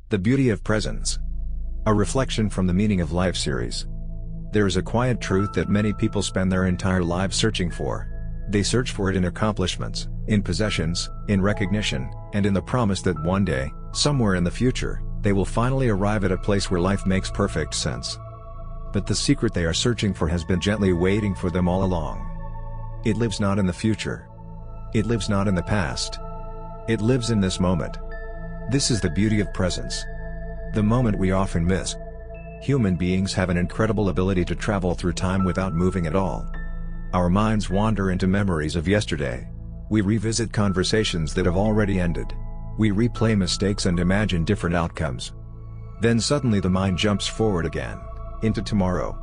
The Beauty of Presence. A reflection from the Meaning of Life series. There is a quiet truth that many people spend their entire lives searching for. They search for it in accomplishments, in possessions, in recognition, and in the promise that one day, somewhere in the future, they will finally arrive at a place where life makes perfect sense. But the secret they are searching for has been gently waiting for them all along. It lives not in the future. It lives not in the past. It lives in this moment. This is the beauty of presence. The moment we often miss. Human beings have an incredible ability to travel through time without moving at all. Our minds wander into memories of yesterday. We revisit conversations that have already ended. We replay mistakes and imagine different outcomes. Then suddenly the mind jumps forward again, into tomorrow.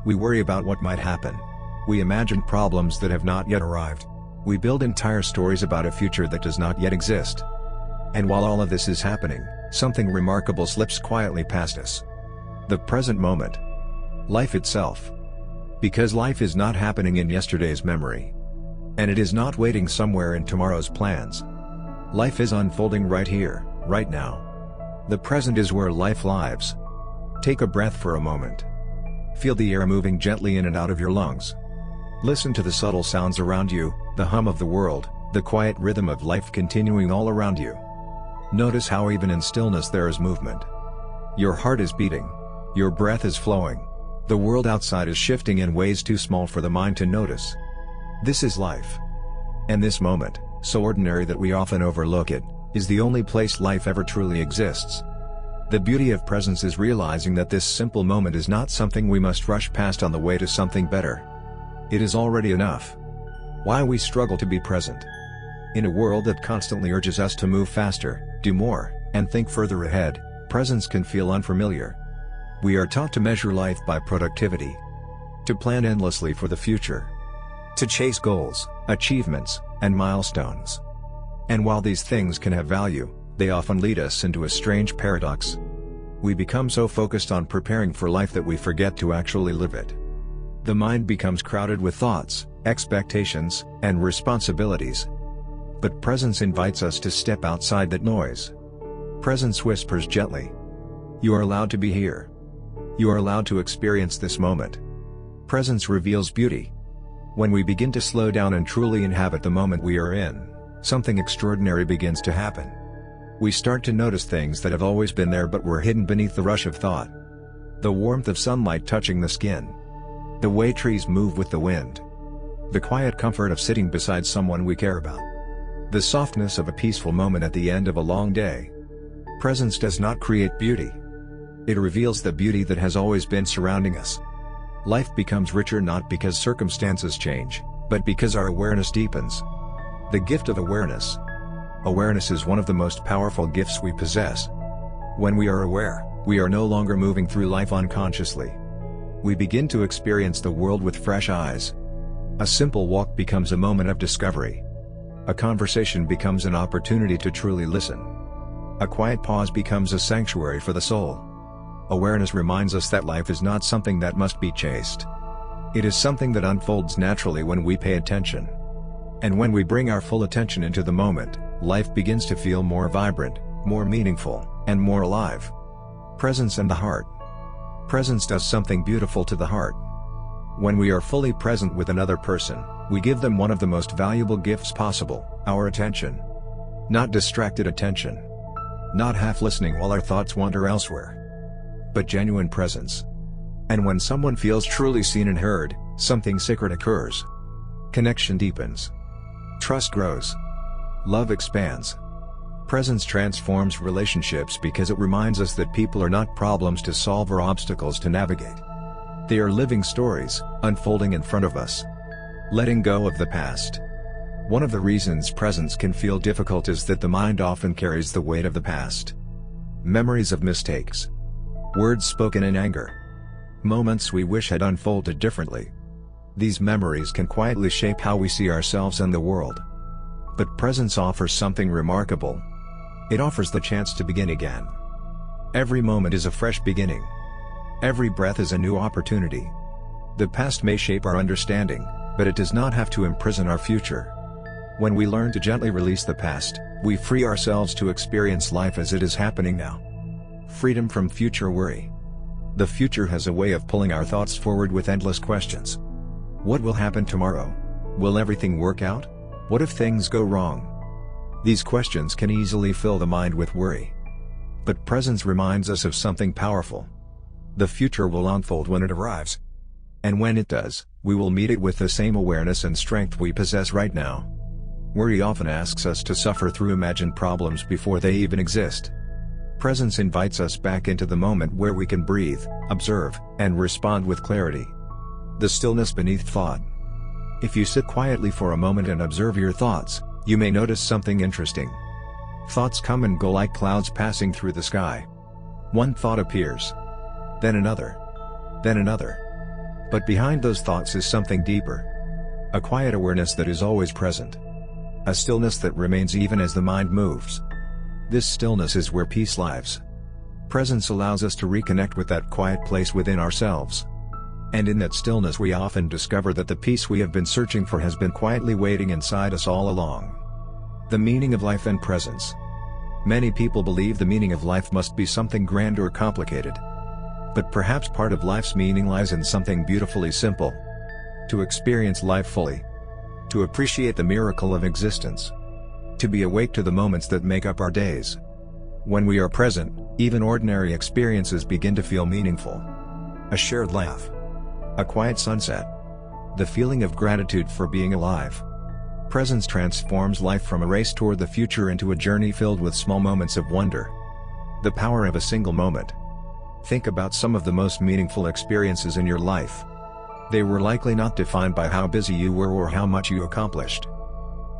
We worry about what might happen. We imagine problems that have not yet arrived. We build entire stories about a future that does not yet exist. And while all of this is happening, something remarkable slips quietly past us. The present moment. Life itself. Because life is not happening in yesterday's memory. And it is not waiting somewhere in tomorrow's plans. Life is unfolding right here, right now. The present is where life lives. Take a breath for a moment. Feel the air moving gently in and out of your lungs. Listen to the subtle sounds around you, the hum of the world, the quiet rhythm of life continuing all around you. Notice how even in stillness there is movement. Your heart is beating. Your breath is flowing. The world outside is shifting in ways too small for the mind to notice. This is life. And this moment, so ordinary that we often overlook it, is the only place life ever truly exists. The beauty of presence is realizing that this simple moment is not something we must rush past on the way to something better. It is already enough. Why we struggle to be present. In a world that constantly urges us to move faster, do more, and think further ahead, presence can feel unfamiliar. We are taught to measure life by productivity. To plan endlessly for the future. To chase goals, achievements, and milestones. And while these things can have value, they often lead us into a strange paradox. We become so focused on preparing for life that we forget to actually live it. The mind becomes crowded with thoughts, expectations, and responsibilities. But presence invites us to step outside that noise. Presence whispers gently. You are allowed to be here. You are allowed to experience this moment. Presence reveals beauty. When we begin to slow down and truly inhabit the moment we are in, something extraordinary begins to happen. We start to notice things that have always been there but were hidden beneath the rush of thought. The warmth of sunlight touching the skin. The way trees move with the wind. The quiet comfort of sitting beside someone we care about. The softness of a peaceful moment at the end of a long day. Presence does not create beauty. It reveals the beauty that has always been surrounding us. Life becomes richer not because circumstances change, but because our awareness deepens. The gift of awareness. Awareness is one of the most powerful gifts we possess. When we are aware, we are no longer moving through life unconsciously. We begin to experience the world with fresh eyes. A simple walk becomes a moment of discovery. A conversation becomes an opportunity to truly listen. A quiet pause becomes a sanctuary for the soul. Awareness reminds us that life is not something that must be chased. It is something that unfolds naturally when we pay attention. And when we bring our full attention into the moment, life begins to feel more vibrant, more meaningful, and more alive. Presence and the heart. Presence does something beautiful to the heart. When we are fully present with another person, we give them one of the most valuable gifts possible, our attention. Not distracted attention. Not half listening while our thoughts wander elsewhere. But genuine presence. And when someone feels truly seen and heard, something sacred occurs. Connection deepens. Trust grows. Love expands. Presence transforms relationships because it reminds us that people are not problems to solve or obstacles to navigate. They are living stories, unfolding in front of us. Letting go of the past. One of the reasons presence can feel difficult is that the mind often carries the weight of the past. Memories of mistakes. Words spoken in anger. Moments we wish had unfolded differently. These memories can quietly shape how we see ourselves and the world. But presence offers something remarkable. It offers the chance to begin again. Every moment is a fresh beginning. Every breath is a new opportunity. The past may shape our understanding, but it does not have to imprison our future. When we learn to gently release the past, we free ourselves to experience life as it is happening now. Freedom from future worry. The future has a way of pulling our thoughts forward with endless questions. What will happen tomorrow? Will everything work out? What if things go wrong? These questions can easily fill the mind with worry. But presence reminds us of something powerful. The future will unfold when it arrives. And when it does, we will meet it with the same awareness and strength we possess right now. Worry often asks us to suffer through imagined problems before they even exist. Presence invites us back into the moment where we can breathe, observe, and respond with clarity. The stillness beneath thought. If you sit quietly for a moment and observe your thoughts, you may notice something interesting. Thoughts come and go like clouds passing through the sky. One thought appears. Then another. Then another. But behind those thoughts is something deeper. A quiet awareness that is always present. A stillness that remains even as the mind moves. This stillness is where peace lives. Presence allows us to reconnect with that quiet place within ourselves. And in that stillness we often discover that the peace we have been searching for has been quietly waiting inside us all along. The meaning of life and presence. Many people believe the meaning of life must be something grand or complicated. But perhaps part of life's meaning lies in something beautifully simple. To experience life fully. To appreciate the miracle of existence. To be awake to the moments that make up our days. When we are present, even ordinary experiences begin to feel meaningful. A shared laugh. A quiet sunset. The feeling of gratitude for being alive. Presence transforms life from a race toward the future into a journey filled with small moments of wonder. The power of a single moment. Think about some of the most meaningful experiences in your life. They were likely not defined by how busy you were or how much you accomplished.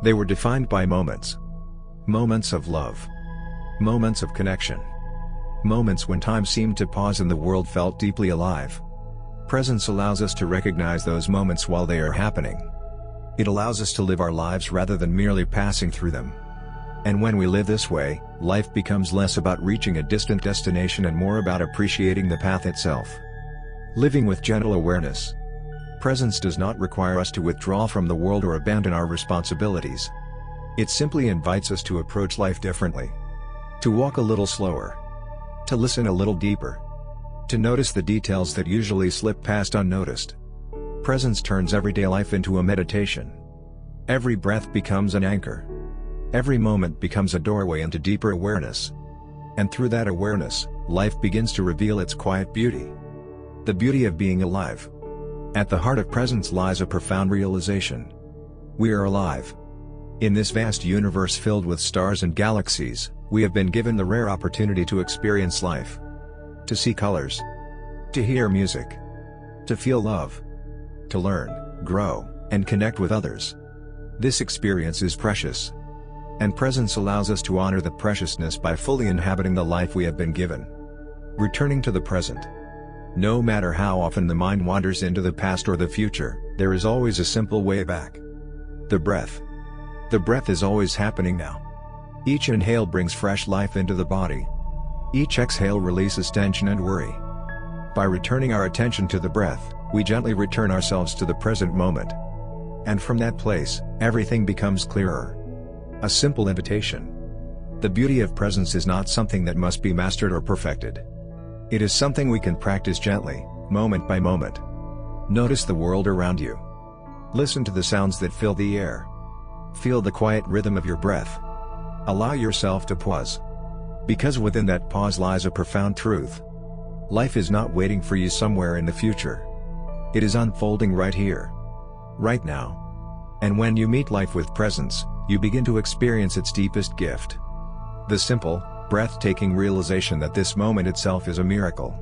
They were defined by moments. Moments of love. Moments of connection. Moments when time seemed to pause and the world felt deeply alive. Presence allows us to recognize those moments while they are happening. It allows us to live our lives rather than merely passing through them. And when we live this way, life becomes less about reaching a distant destination and more about appreciating the path itself. Living with gentle awareness. Presence does not require us to withdraw from the world or abandon our responsibilities. It simply invites us to approach life differently. To walk a little slower. To listen a little deeper. To notice the details that usually slip past unnoticed. Presence turns everyday life into a meditation. Every breath becomes an anchor. Every moment becomes a doorway into deeper awareness. And through that awareness, life begins to reveal its quiet beauty. The beauty of being alive. At the heart of presence lies a profound realization. We are alive. In this vast universe filled with stars and galaxies, we have been given the rare opportunity to experience life. To see colors. To hear music. To feel love. To learn, grow, and connect with others. This experience is precious. And presence allows us to honor the preciousness by fully inhabiting the life we have been given. Returning to the present. No matter how often the mind wanders into the past or the future, there is always a simple way back. The breath. The breath is always happening now. Each inhale brings fresh life into the body. Each exhale releases tension and worry. By returning our attention to the breath, we gently return ourselves to the present moment. And from that place, everything becomes clearer. A simple invitation. The beauty of presence is not something that must be mastered or perfected. It is something we can practice gently, moment by moment. Notice the world around you. Listen to the sounds that fill the air. Feel the quiet rhythm of your breath. Allow yourself to pause. Because within that pause lies a profound truth. Life is not waiting for you somewhere in the future. It is unfolding right here. Right now. And when you meet life with presence, you begin to experience its deepest gift. The simple, breathtaking realization that this moment itself is a miracle.